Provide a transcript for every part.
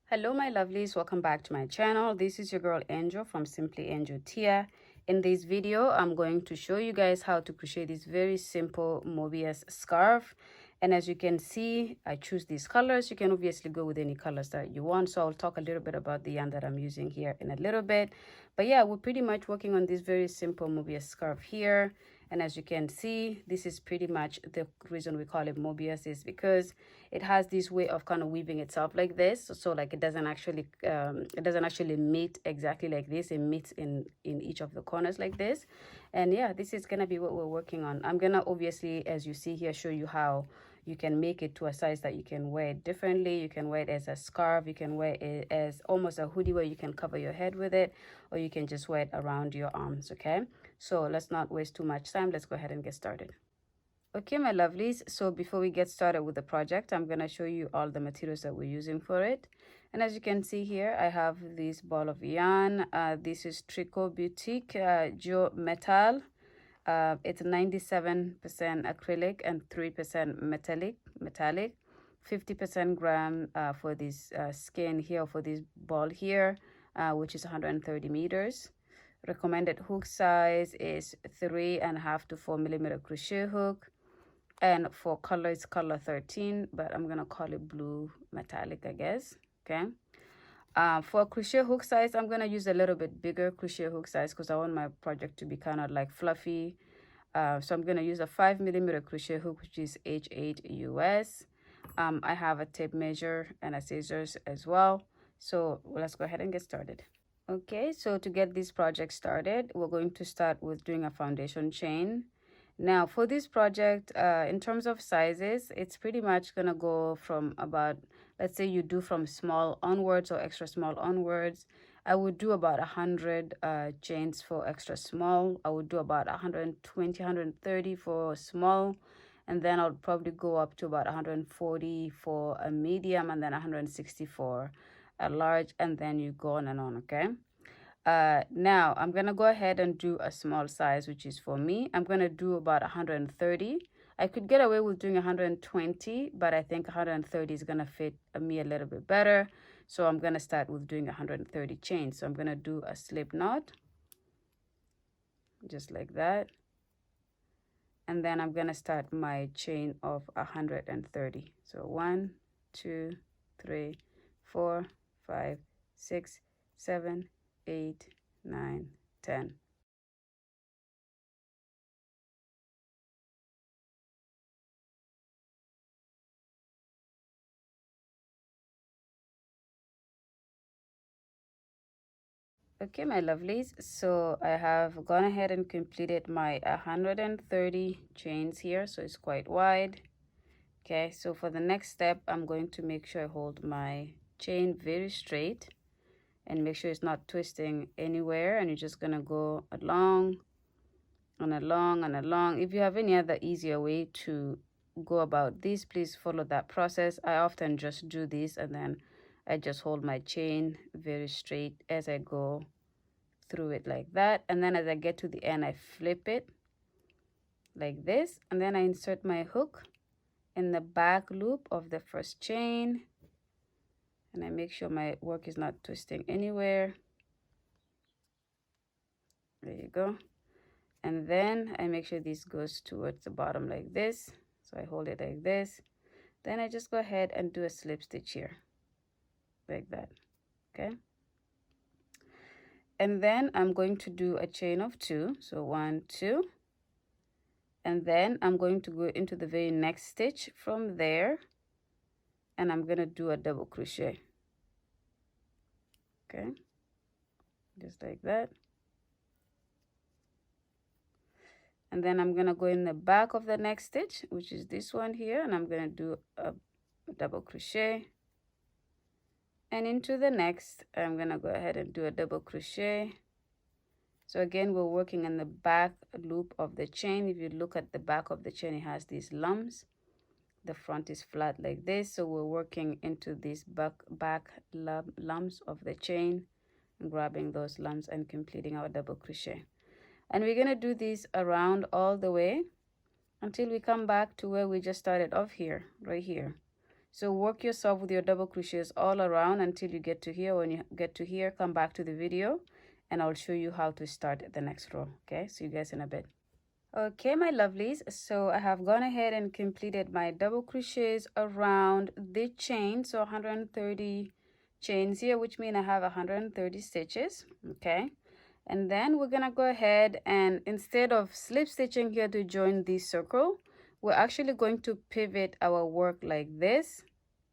Hello my lovelies, welcome back to my channel. This is your girl Angel from Simply Angel Tia. In this video I'm going to show you guys how to crochet this very simple Mobius scarf. And as you can see, I choose these colors. You can obviously go with any colors that you want, so I'll talk a little bit about the yarn that I'm using here in a little bit. But yeah, we're pretty much working on this very simple Mobius scarf here. And as you can see, this is pretty much the reason we call it Mobius, is because it has this way of kind of weaving itself like this. So like it doesn't actually meet exactly like this. It meets in each of the corners like this. And yeah, this is gonna be what we're working on. I'm gonna obviously, as you see here, show you how you can make it to a size that you can wear it differently. You can wear it as a scarf, you can wear it as almost a hoodie where you can cover your head with it, or you can just wear it around your arms. Okay, so let's not waste too much time. Let's go ahead and get started. Okay, my lovelies, so before we get started with the project, I'm going to show you all the materials that we're using for it. And as you can see here, I have this ball of yarn. This is Tricot Boutique Geo Metal. It's 97% acrylic and 3% metallic. 50% gram for this skein here, for this ball here, which is 130 meters. Recommended hook size is 3.5 to 4 millimeter crochet hook. And for color, it's color 13, but I'm gonna call it blue metallic, I guess. Okay. For crochet hook size, I'm gonna use a little bit bigger crochet hook size because I want my project to be kind of like fluffy. So I'm gonna use a 5 millimeter crochet hook, which is H8 US. I have a tape measure and a scissors as well. So let's go ahead and get started. Okay, so to get this project started, we're going to start with doing a foundation chain. Now for this project, in terms of sizes, it's pretty much gonna go from about, let's say you do from small onwards or extra small onwards. I would do about 100 chains for extra small. I would do about 120, 130 for small. And then I'll probably go up to about 140 for a medium, and then 160 for a large, and then you go on and on, okay? Now I'm gonna go ahead and do a small size, which is for me. I'm gonna do about 130. I could get away with doing 120, but I think 130 is gonna fit me a little bit better. So I'm gonna start with doing 130 chains. So I'm gonna do a slip knot, just like that. And then I'm gonna start my chain of 130. So 1, 2, 3, 4, 5, 6, 7, 8, 9, 10. Okay, my lovelies, so I have gone ahead and completed my 130 chains here, so it's quite wide. Okay, so for the next step, I'm going to make sure I hold my chain very straight and make sure it's not twisting anywhere, and you're just gonna go along and along and along. If you have any other easier way to go about this, please follow that process. I often just do this and then I just hold my chain very straight as I go through it like that, and then as I get to the end, I flip it like this, and then I insert my hook in the back loop of the first chain, and I make sure my work is not twisting anywhere. There you go. And then I make sure this goes towards the bottom like this, so I hold it like this. Then I just go ahead and do a slip stitch here like that. Okay, and then I'm going to do a chain of 2, so 1, 2, and then I'm going to go into the very next stitch from there, and I'm gonna do a double crochet. Okay, just like that. And then I'm gonna go in the back of the next stitch, which is this one here, and I'm gonna do a double crochet, and into the next I'm gonna go ahead and do a double crochet. So again, we're working in the back loop of the chain. If you look at the back of the chain, it has these lumps. The front is flat like this, so we're working into these back lumps of the chain, grabbing those lumps and completing our double crochet. And we're going to do this around all the way until we come back to where we just started off here, right here. So work yourself with your double crochets all around until you get to here. When you get to here, come back to the video and I'll show you how to start the next row. Okay, see you guys in a bit. Okay, my lovelies, so I have gone ahead and completed my double crochets around the chain. So 130 chains here, which means I have 130 stitches. Okay, and then we're gonna go ahead and instead of slip stitching here to join this circle, we're actually going to pivot our work like this.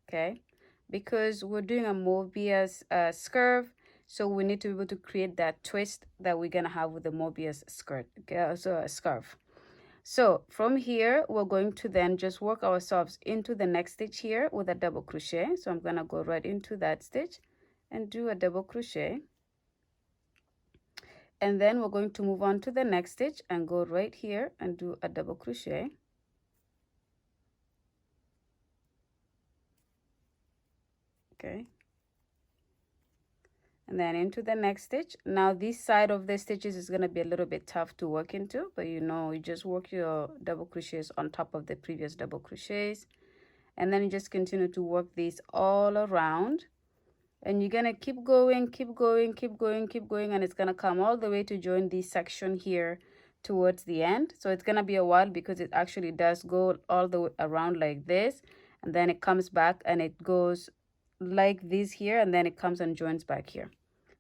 Okay, because we're doing a Mobius skirt, so we need to be able to create that twist that we're gonna have with the Mobius skirt. Okay, so a scarf. So from here we're going to then just work ourselves into the next stitch here with a double crochet. So I'm gonna go right into that stitch and do a double crochet, and then we're going to move on to the next stitch and go right here and do a double crochet. Okay, and then into the next stitch. Now this side of the stitches is going to be a little bit tough to work into, but you know, you just work your double crochets on top of the previous double crochets, and then you just continue to work these all around, and you're going to keep going, keep going, keep going, keep going, and it's going to come all the way to join this section here towards the end. So it's going to be a while because it actually does go all the way around like this, and then it comes back and it goes like this here, and then it comes and joins back here.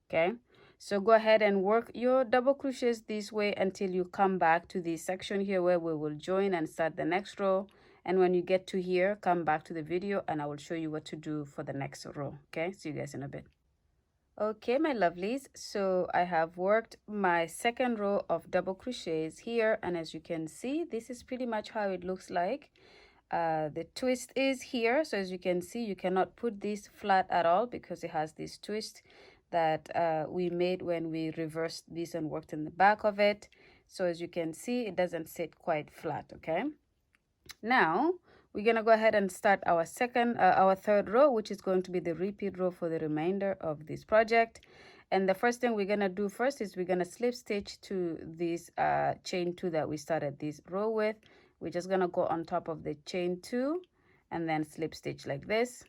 Okay, so go ahead and work your double crochets this way until you come back to this section here where we will join and start the next row. And when you get to here, come back to the video and I will show you what to do for the next row. Okay, see you guys in a bit. Okay, my lovelies, so I have worked my second row of double crochets here, and as you can see, this is pretty much how it looks like. The twist is here, so as you can see, you cannot put this flat at all because it has this twist that we made when we reversed this and worked in the back of it. So as you can see, it doesn't sit quite flat. Okay, now we're gonna go ahead and start our third row, which is going to be the repeat row for the remainder of this project. And the first thing we're gonna do first is we're gonna slip stitch to this chain 2 that we started this row with. We're just gonna go on top of the chain 2 and then slip stitch like this,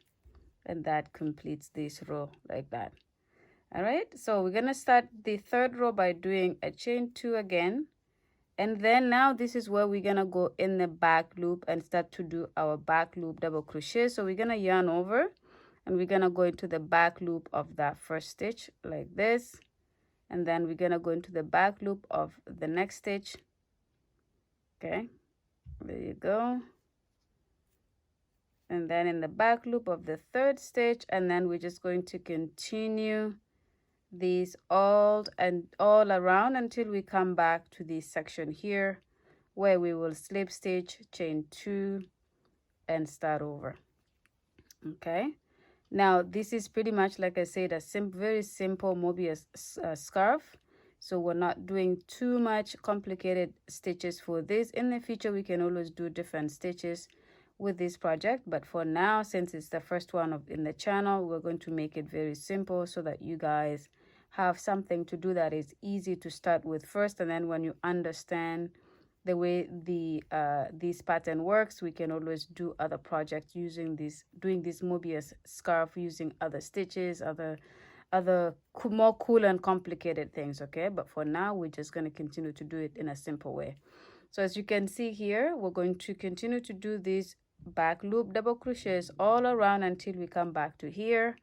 and that completes this row like that. All right, so we're gonna start the third row by doing a chain 2 again, and then now this is where we're gonna go in the back loop and start to do our back loop double crochet. So we're gonna yarn over and we're gonna go into the back loop of that first stitch like this, and then we're gonna go into the back loop of the next stitch. Okay, there you go, and then in the back loop of the third stitch, and then we're just going to continue these all around until we come back to this section here where we will slip stitch, chain 2 and start over. Okay, now this is pretty much, like I said, a very simple Mobius scarf, so we're not doing too much complicated stitches for this. In the future we can always do different stitches with this project, but for now, since it's the first one in the channel, we're going to make it very simple so that you guys have something to do that is easy to start with first, and then when you understand the way this pattern works, we can always do other projects doing this Mobius scarf using other stitches, other more cool and complicated things. Okay, but for now we're just going to continue to do it in a simple way. So as you can see here, we're going to continue to do these back loop double crochets all around until we come back to here.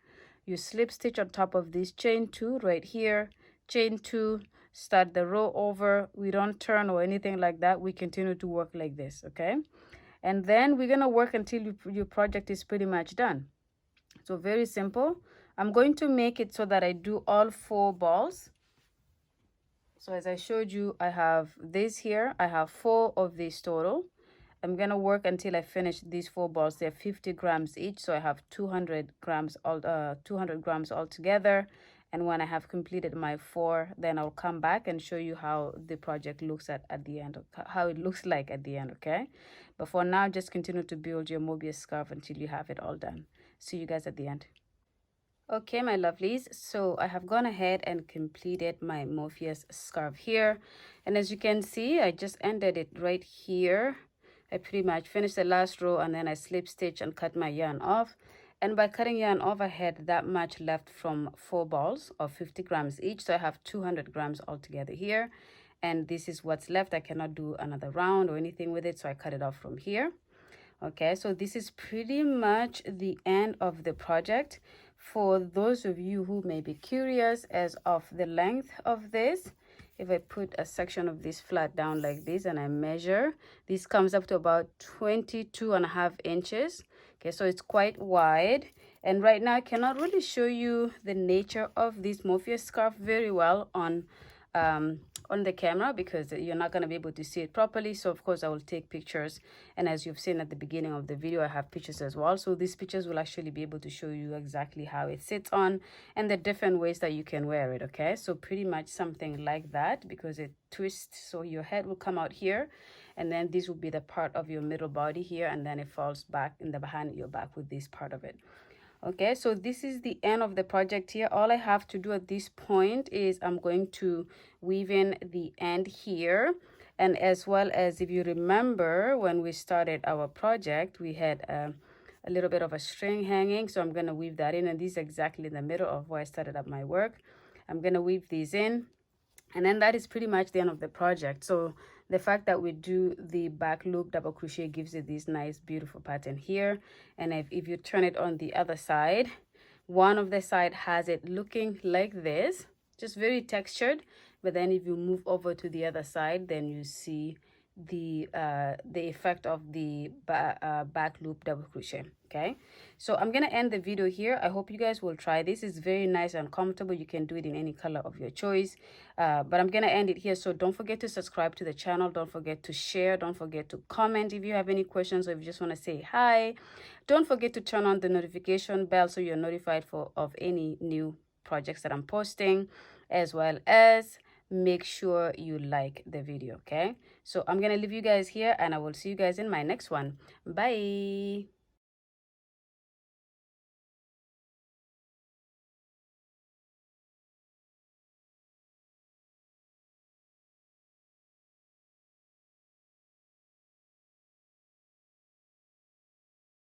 You slip stitch on top of this chain 2 right here, chain 2, start the row over. We don't turn or anything like that. We continue to work like this. Okay, and then we're gonna work until your project is pretty much done. So very simple. I'm going to make it so that I do all 4 balls. So as I showed you, I have this here. I have 4 of these total. I'm gonna work until I finish these 4 balls. They're 50 grams each, so I have 200 grams altogether. And when I have completed my 4, then I'll come back and show you how the project looks at the end, how it looks like at the end. Okay, but for now, just continue to build your Mobius scarf until you have it all done. See you guys at the end. Okay, my lovelies, so I have gone ahead and completed my Mobius scarf here, and as you can see, I just ended it right here. I pretty much finished the last row, and then I slip stitch and cut my yarn off. And by cutting yarn off, I had that much left from 4 balls of 50 grams each, so I have 200 grams altogether here. And this is what's left. I cannot do another round or anything with it, so I cut it off from here. Okay, so this is pretty much the end of the project. For those of you who may be curious as of the length of this, if I put a section of this flat down like this and I measure, this comes up to about 22.5 inches. Okay, so it's quite wide. And right now I cannot really show you the nature of this Mobius scarf very well on the camera, because you're not going to be able to see it properly. So of course I will take pictures, and as you've seen at the beginning of the video, I have pictures as well. So these pictures will actually be able to show you exactly how it sits on and the different ways that you can wear it. Okay, so pretty much something like that, because it twists, so your head will come out here, and then this will be the part of your middle body here, and then it falls back in the behind your back with this part of it. Okay, so this is the end of the project here. All I have to do at this point is I'm going to weave in the end here. And as well as, if you remember, when we started our project, we had a little bit of a string hanging. So I'm going to weave that in, and this is exactly in the middle of where I started up my work. I'm going to weave these in, and then that is pretty much the end of the project. So the fact that we do the back loop double crochet gives it this nice beautiful pattern here. And if you turn it on the other side, one of the side has it looking like this, just very textured. But then if you move over to the other side, then you see the effect of the back loop double crochet. Okay, so I'm gonna end the video here. I hope you guys will try this. It's very nice and comfortable. You can do it in any color of your choice, but I'm gonna end it here. So don't forget to subscribe to the channel, don't forget to share, don't forget to comment if you have any questions, or if you just want to say hi. Don't forget to turn on the notification bell so you're notified of any new projects that I'm posting, as well as make sure you like the video. Okay, so I'm gonna leave you guys here, and I will see you guys in my next one. Bye.